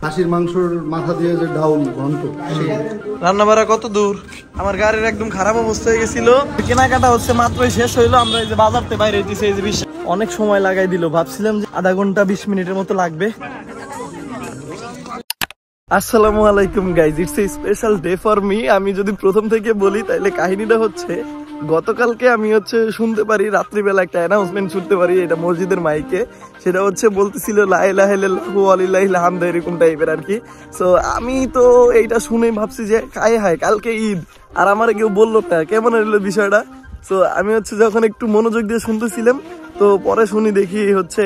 খাসির মাংসর মাথা দিয়ে যে ডাউল ঘন্ট রান্না বাড়া কত দূর, আমার গাড়ির একদম খারাপ অবস্থা হয়ে গেছিল। কেনাকাটা হচ্ছে মাত্রই শেষ হইলো, আমরা এই যে বাজারতে বাইরে হইতেছি। এই যে অনেক সময় লাগাই দিল, ভাবছিলাম যে আধা ঘন্টা 20 মিনিটের মতো লাগবে। আসসালামু আলাইকুম guys, it's a special day for me. আমি যদি প্রথম থেকে বলি তাহলে কাহিনীটা হচ্ছে, গতকালকে আমি হচ্ছে শুনতে পারি রাত্রিবেলা একটা অ্যানাউন্সমেন্ট শুনতে পারি, এটা মসজিদের মাইকে। সেটা হচ্ছে বলতেছিল লা ইলাহা ইল্লাল্লাহু ওয়া লিল্লাহিল হামদ, এরকম টাইপের আর কি। সো আমি তো এইটা শুনে ভাবছি যে হায় কালকে ঈদ, আর আমার কেউ বললো না, কেমন হলো বিষয়টা। সো আমি হচ্ছে যখন একটু মনোযোগ দিয়ে শুনতেছিলাম, তো পরে শুনি দেখি হচ্ছে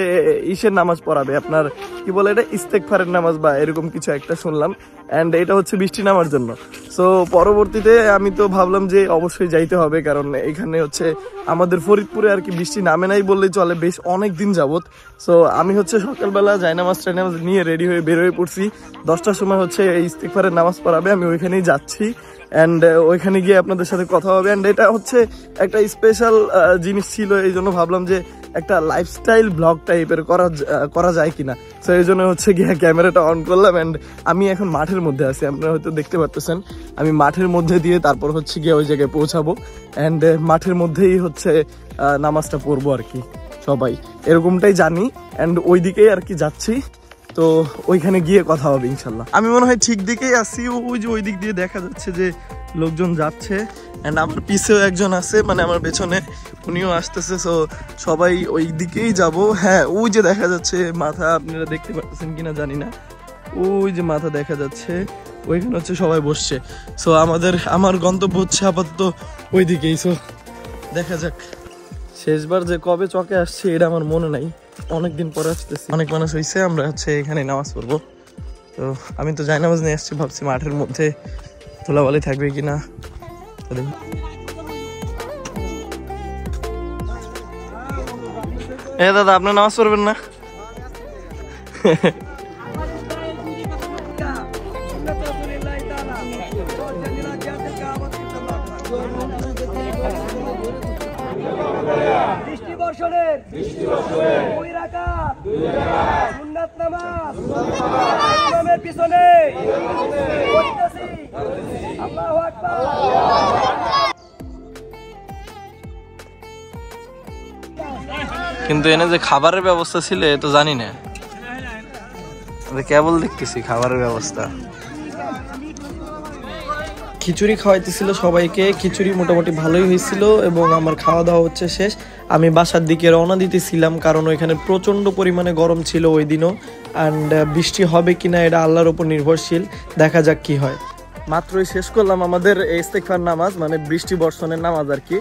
ঈশের নামাজ পড়াবে, আপনার কি বলে এটা, ইস্তেগফারের নামাজ বা এরকম কিছু একটা শুনলাম। অ্যান্ড এটা হচ্ছে বৃষ্টি নামার জন্য। সো পরবর্তীতে আমি তো ভাবলাম যে অবশ্যই যাইতে হবে, কারণ এখানে হচ্ছে আমাদের ফরিদপুরে আর কি বৃষ্টি নামে নাই বললেই চলে, বেশ অনেক দিন যাবত। সো আমি হচ্ছে সকালবেলা জায়নামাজ টাইনামাজ নিয়ে রেডি হয়ে বের হয়ে পড়ছি। 10টার সময় হচ্ছে ইস্তেগফারের নামাজ পড়াবে, আমি ওইখানেই যাচ্ছি। অ্যান্ড ওইখানে গিয়ে আপনাদের সাথে কথা হবে। অ্যান্ড এটা হচ্ছে একটা স্পেশাল জিনিস ছিল, এই জন্য ভাবলাম যে একটা লাইফস্টাইল ব্লগ টাইপের করা যায় কিনা। সো এই জন্য হচ্ছে গিয়ে ক্যামেরাটা অন করলাম। অ্যান্ড আমি এখন মাঠের মধ্যে আছি, আপনারা হয়তো দেখতে পারতেছেন। আমি মাঠের মধ্যে দিয়ে তারপর হচ্ছে গিয়ে ওই জায়গায় পৌঁছাবো। অ্যান্ড মাঠের মধ্যেই হচ্ছে নামাজটা পড়বো আর কি, সবাই এরকমটাই জানি। অ্যান্ড ওই দিকেই আর কি যাচ্ছি, তো ওইখানে গিয়ে কথা হবে ইনশাল্লাহ। আমি মনে হয় ঠিক দিকেই আসি, ওই যে ওই দিক দিয়ে দেখা যাচ্ছে যে লোকজন যাচ্ছে। অ্যান্ড আমার পিছেও একজন আছে, মানে আমার পেছনে, উনিও আসতেছে। সো সবাই ওই দিকেই যাব। হ্যাঁ, ওই যে দেখা যাচ্ছে মাথা, আপনারা দেখতে পাচ্ছেন কিনা জানি না, ওই যে মাথা দেখা যাচ্ছে, ওইখানে হচ্ছে সবাই বসছে। সো আমার গন্তব্য হচ্ছে আপাতত ওই দিকেই। সো দেখা যাক। শেষবার যে কবে চকে আসছে এটা আমার মনে নাই, অনেকদিন পরে আসতেছি, অনেক মানুষ হয়েছে। আমরা হচ্ছে এখানে নামাজ পড়বো। তো আমি তো যাই নামাজ নিয়ে আসছি, ভাবছি মাঠের মধ্যে ধুলাবালি থাকবে কিনা। এ দাদা, আপনি নামাজ পড়বেন না? কিন্তু এনে যে খাবারের ব্যবস্থা ছিল এ তো জানি না, কেবল দেখতেছি খাবারের ব্যবস্থা। খিচুড়ি খাওয়াইতেছিল সবাইকে, খিচুড়ি মোটামুটি ভালোই হয়েছিল এবং আমার খাওয়া দাওয়া হচ্ছে শেষ। আমি বাসার দিকে রওনা দিতেছিলাম, কারণ ওইখানে প্রচণ্ড পরিমাণে গরম ছিল ওই দিনও। অ্যান্ড বৃষ্টি হবে কিনা এটা আল্লাহর উপর নির্ভরশীল, দেখা যাক কি হয়। মাত্রই শেষ করলাম আমাদের ইস্তেগফার নামাজ, মানে বৃষ্টি বর্ষণের নামাজ আর কি।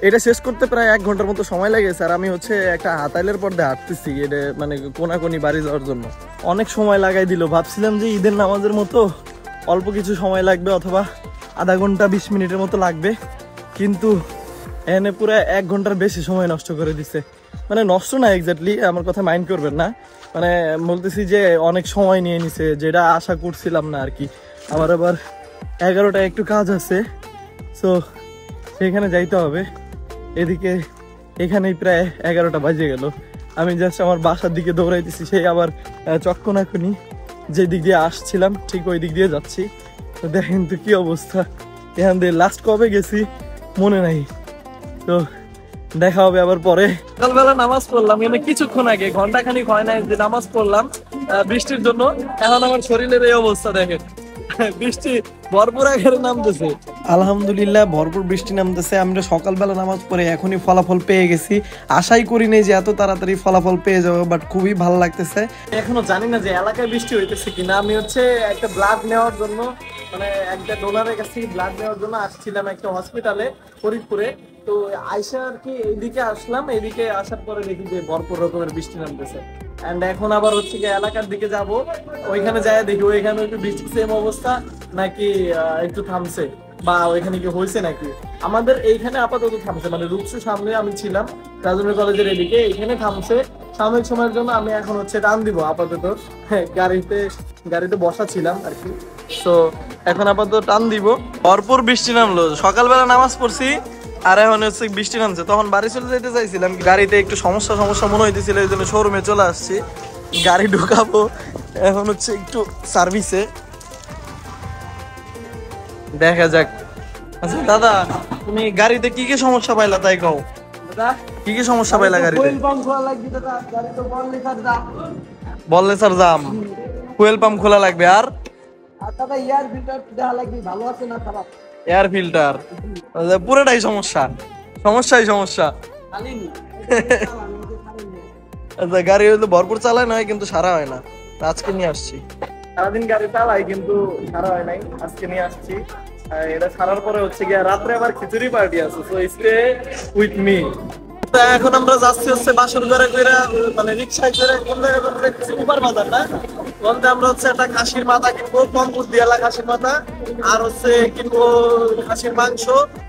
এটা শেষ করতে প্রায় 1 ঘন্টার মতো সময় লেগেছে। আর আমি হচ্ছে একটা হাতাইলের পর্দায় হাঁটতেছি, এটা মানে কোনাকুনি বাড়ি যাওয়ার জন্য। অনেক সময় লাগাই দিল, ভাবছিলাম যে ঈদের নামাজের মতো অল্প কিছু সময় লাগবে, অথবা আধা ঘন্টা 20 মিনিটের মতো লাগবে, কিন্তু এনে পুরো 1 ঘন্টার বেশি সময় নষ্ট করে দিছে। মানে নষ্ট না এক্স্যাক্টলি, আমার কথা মাইন্ড করবেন না, মানে বলতেছি যে অনেক সময় নিয়ে নিছে, যেটা আশা করছিলাম না আর কি। আমার আবার 11টায় একটু কাজ আছে, সো সেখানে যাইতে হবে। এদিকে এখানেই প্রায় 11টা বাজে গেল। আমি জাস্ট আমার বাসার দিকে দৌড়াইতেছি, সেই আবার চক্কনাখুনি যে দিক দিয়ে আসছিলাম ঠিক ওই দিক দিয়ে যাচ্ছি। তো দেখেন তো কি অবস্থা, এখান দিয়ে লাস্ট কবে গেছি মনে নাই। তো দেখা হবে আবার পরে। সকালবেলা নামাজ পড়লাম, এখানে কিছুক্ষণ আগে, ঘন্টাখানিক হয় নাই যে নামাজ পড়লাম বৃষ্টির জন্য। এখন আমার শরীরের এই অবস্থা দেখেন, বৃষ্টি ভরপুর আকারে নামতেছে। আলহামদুলিল্লাহ ভরপুর বৃষ্টি নামতেছে। আমরা সকালবেলা নামাজ পড়ে এখনই ফলাফল পেয়ে গেছি। আশাই করি নাই যে এত তাড়াতাড়ি ফলাফল পেয়ে যাবো, বাট খুবই ভালো লাগতেছে। এখনো জানি না যে এলাকায় বৃষ্টি হইতেছে কিনা। আমি হচ্ছে একটা ব্লাড নেওয়ার জন্য, মানে একটা ডোনারের কাছ থেকে ব্লাড নেওয়ার জন্য আসছিলাম একটা হসপিটালে ফরিদপুরে। তো আইসা আর কি এইদিকে আসলাম, এইদিকে আসার পরে দেখি যে ভরপুর রকমের বৃষ্টি নামতেছে। এন্ড এখন আবার হচ্ছে কি এলাকার দিকে যাব, ওইখানে যাই দেখি ওইখানে একটু বৃষ্টির সেম অবস্থা নাকি একটু থামছে, বা ওইখানে কি হয়েছে নাকি। আমাদের এইখানে আপাতত থামছে, মানে রূপসু সামনে আমি ছিলাম রাজেন্দ্র কলেজের এদিকে, এইখানে থামছে সাময়িক সময়ের জন্য। আমি এখন হচ্ছে টান দিব আপাতত, গাড়িতে বসা ছিলাম আর কি। তো এখন আপাতত টান দিব। ভরপুর বৃষ্টি নামলো, সকালবেলা নামাজ পড়ছি আর এখন হচ্ছে বৃষ্টি নামছে। তখন বাড়ি চলে যেতে চাইছিলাম, গাড়িতে একটু সমস্যা মনে হইতেছিল, এই জন্য শোরুমে চলে আসছি। গাড়ি ঢুকাবো, এখন হচ্ছে একটু সার্ভিসে, দেখা যাক। আচ্ছা দাদা, তুমি গাড়িতে কি কি সমস্যা পাইলা তাই কও। কি কি সমস্যা পাইলা গাড়িতে? বললে স্যার জাম, ফুয়েল পাম্প খোলা লাগবে, আর এয়ার ফিল্টার, পুরোটাই সমস্যা, সমস্যাই সমস্যা। আচ্ছা, গাড়ি হয়তো ভরপুর চালায় না কিন্তু সারা হয় না, আজকে নিয়ে আসছি। সারাদিন গাড়ি চালাই কিন্তু সারা হয় নাই, আজকে নিয়ে আসছি। এটা ছাড়ার পরে হচ্ছে গিয়ে রাত্রে আবার খিচুড়ি পার্টি আছে, সো স্টে উইথ মি। এখন আমরা যাচ্ছি হচ্ছে বাসর ঘরে কইরা, মানে রিকশায় করে কোন জায়গায় সুপার বাজার না বলতে, আমরা হচ্ছে একটা খাসির মাথা কিনবো, কম বুদ্ধি এলা খাসির মাথা, আর হচ্ছে কিনবো খাসির মাংস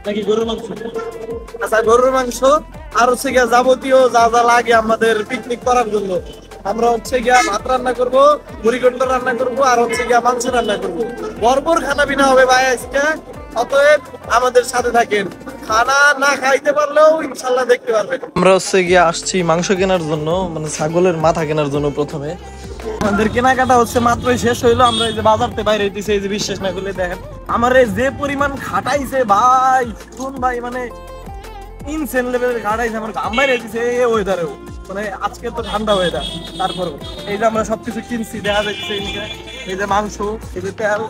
নাকি গরুর মাংস, আচ্ছা গরুর মাংস, আর হচ্ছে গিয়া যাবতীয় যা যা লাগে আমাদের পিকনিক করার জন্য। আমরা হচ্ছে গিয়া ভাত রান্না করবো, মুড়িঘণ্ট রান্না করবো, আর হচ্ছে গিয়া মাংস রান্না করবো। ভরপুর খানা পিনা হবে ভাই আজকে, অতএব আমাদের সাথে থাকেন। খানা না খাইতে পারলেও ইনশাল্লাহ দেখতে পারবেন। আমরা হচ্ছে গিয়ে আসছি মাংস কেনার জন্য, মানে ছাগলের মাথা কেনার জন্য। প্রথমে আমাদের কেনাকাটা হচ্ছে মাত্রই শেষ হইলো, আমরা এই যে বাজারতে বাইরে হইতেছি, এই যে বিশ্বাস না করলে দেখেন আমার যে পরিমাণ খাটাইছে ভাই, শুন ভাই, মানে ইনসেন লেভেলের খাটাইছে আমার, ঘাম বাইরে হইতেছে এই ওয়েদারেও, মানে আজকে তো ঠান্ডা ওয়েদার, তারপরেও এই যে আমরা সবকিছু কিনছি, দেখা যাচ্ছে এই যে মাংস, এই যে তেল,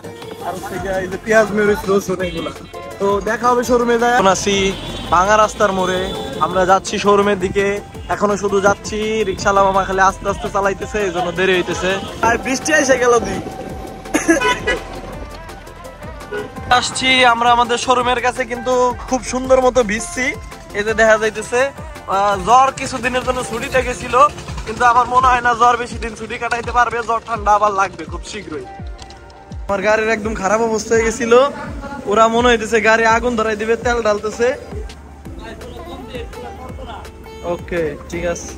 আর হচ্ছে এই যে পেঁয়াজ, মরিচ, রসুন, এগুলা। তো দেখা হবে শোরুমে যায়। আছি ভাঙা রাস্তার মোড়ে, আমরা যাচ্ছি শোরুমের দিকে, এখনো শুধু যাচ্ছি। রিক্সাওয়ালা মামা খালি আস্তে আস্তে চালাইতেছে, এই জন্য দেরি হইতেছে। আর বৃষ্টি এসে গেল, আসছি আমরা আমাদের শোরুমের কাছে, কিন্তু খুব সুন্দর মতো ভিজছি। এই যে দেখা যাইতেছে জ্বর কিছুদিনের জন্য ছুটিতে গেছিল, কিন্তু আমার মনে হয় না জ্বর বেশি দিন ছুটি কাটাইতে পারবে, জ্বর ঠান্ডা আবার লাগবে খুব শীঘ্রই। আমার গাড়ির একদম খারাপ অবস্থা হয়ে গেছিল, ওরা মনে হইতেছে গাড়ি আগুন ধরাই দিবে, তেল ঢালতেছে। ওকে ঠিক আছে,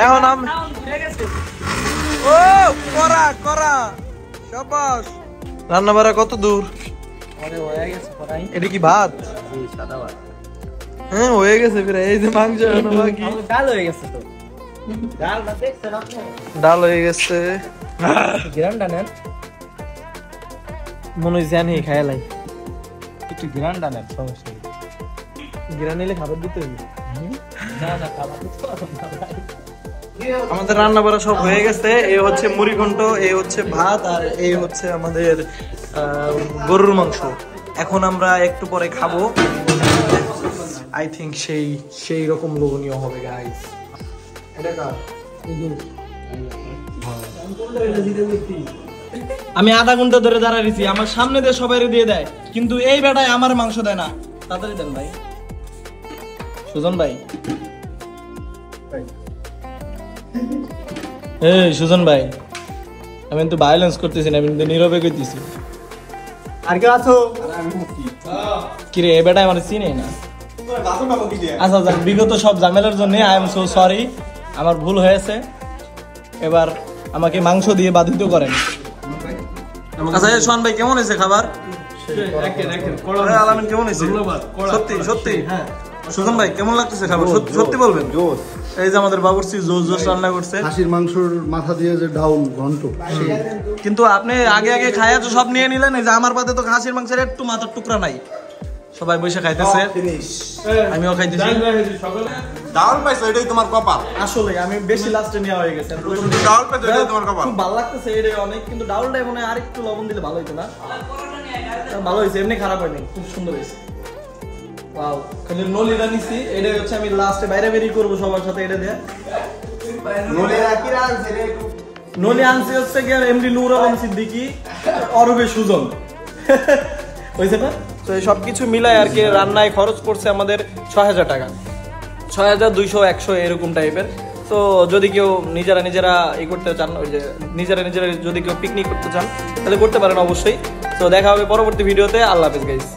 এখন ও করা করা শাবাশ। রান্না বাড়া কত দূর? এটা কি ভাত? হ্যাঁ হয়ে গেছে প্রায়, এই যে মাংস বাকি, ডাল হয়ে গেছে। তো ডাল হয়ে গেছে, মনে হয় জানি খাইলাই একটু গ্রান্ডা নেন, সমস্যা গ্রান নিলে খাবার দিতে হবে। আমাদের রান্না বাড়া সব হয়ে গেছে, এই হচ্ছে মুড়িঘণ্ট, এই হচ্ছে ভাত, আর এই হচ্ছে আমাদের গরুর মাংস। এখন আমরা একটু পরে খাবো, আই থিঙ্ক সেই রকম লোভনীয় হবে গাইস। আমি আধা ঘন্টা ধরে দাঁড়াইছি, আমার সামনে দিয়ে সবাই দিয়ে দেয়, কিন্তু এই বেটায় আমার মাংস দেয় না। তাড়াতাড়ি দেন ভাই, সুজন ভাই। এই সুজন ভাই, আমি কিন্তু ভায়োলেন্স করতেছি না, আমি কিন্তু নীরবে কইতেছি। আর কেউ আছো? কিরে এই বেটায় আমার চিনে না। আচ্ছা যাক, বিগত সব ঝামেলার জন্য আই এম সো সরি, আমার ভুল হয়েছে। এবার আমাকে মাংস দিয়ে বাধিত করেন। আচ্ছা সোহান ভাই, কেমন হয়েছে খাবার? আলামিন কেমন হয়েছে? সত্যি সত্যি? হ্যাঁ। সুজন ভাই কেমন লাগতেছে খাবার? সত্যি বলবেন? এই যে আমাদের বাবুর্চি জোস জোস রান্না করছে, খাসির মাংসের মাথা দিয়ে যে ডাউল ঘন্ট। কিন্তু আপনি আগে আগে খাইয়া তো সব নিয়ে নিলেন, এই যে আমার পাতে তো খাসির মাংসের একটু মাথার টুকরা নাই। সবাই বসে খাইতেছে, আমিও খাইতেছি। ডাউল পাইছো, এটাই তোমার কপাল। আসলে আমি বেশি লাস্টে নেওয়া হয়ে গেছে, ডাউল পাইছো, এটাই তোমার কপাল। খুব ভালো লাগতেছে এটাই অনেক, কিন্তু ডাউলটাই মনে হয় আর একটু লবণ দিলে ভালো হইতো না। ভালো হয়েছে, এমনি খারাপ হয়নি, খুব সুন্দর হয়েছে। ওয়াও, খালি নলিটা নিছি, এটাই হচ্ছে আমি লাস্টে বাইরে বেরিয়ে করবো সবার সাথে। এটা দিয়ে নলি আনছি হচ্ছে কি এমডি নূর আলম সিদ্দিকী, অরূপে সুজন, হয়েছে না? তো এই সবকিছু মিলাই আর কি রান্নায় খরচ পড়ছে আমাদের ৬০০০ টাকা, ৬০০০, ২০০, ১০০ এরকম টাইপের। তো যদি কেউ নিজেরা ই করতে চান, ওই যে নিজেরা যদি কেউ পিকনিক করতে চান তাহলে করতে পারেন অবশ্যই। তো দেখা হবে পরবর্তী ভিডিওতে। আল্লাহ হাফেজ গাইস।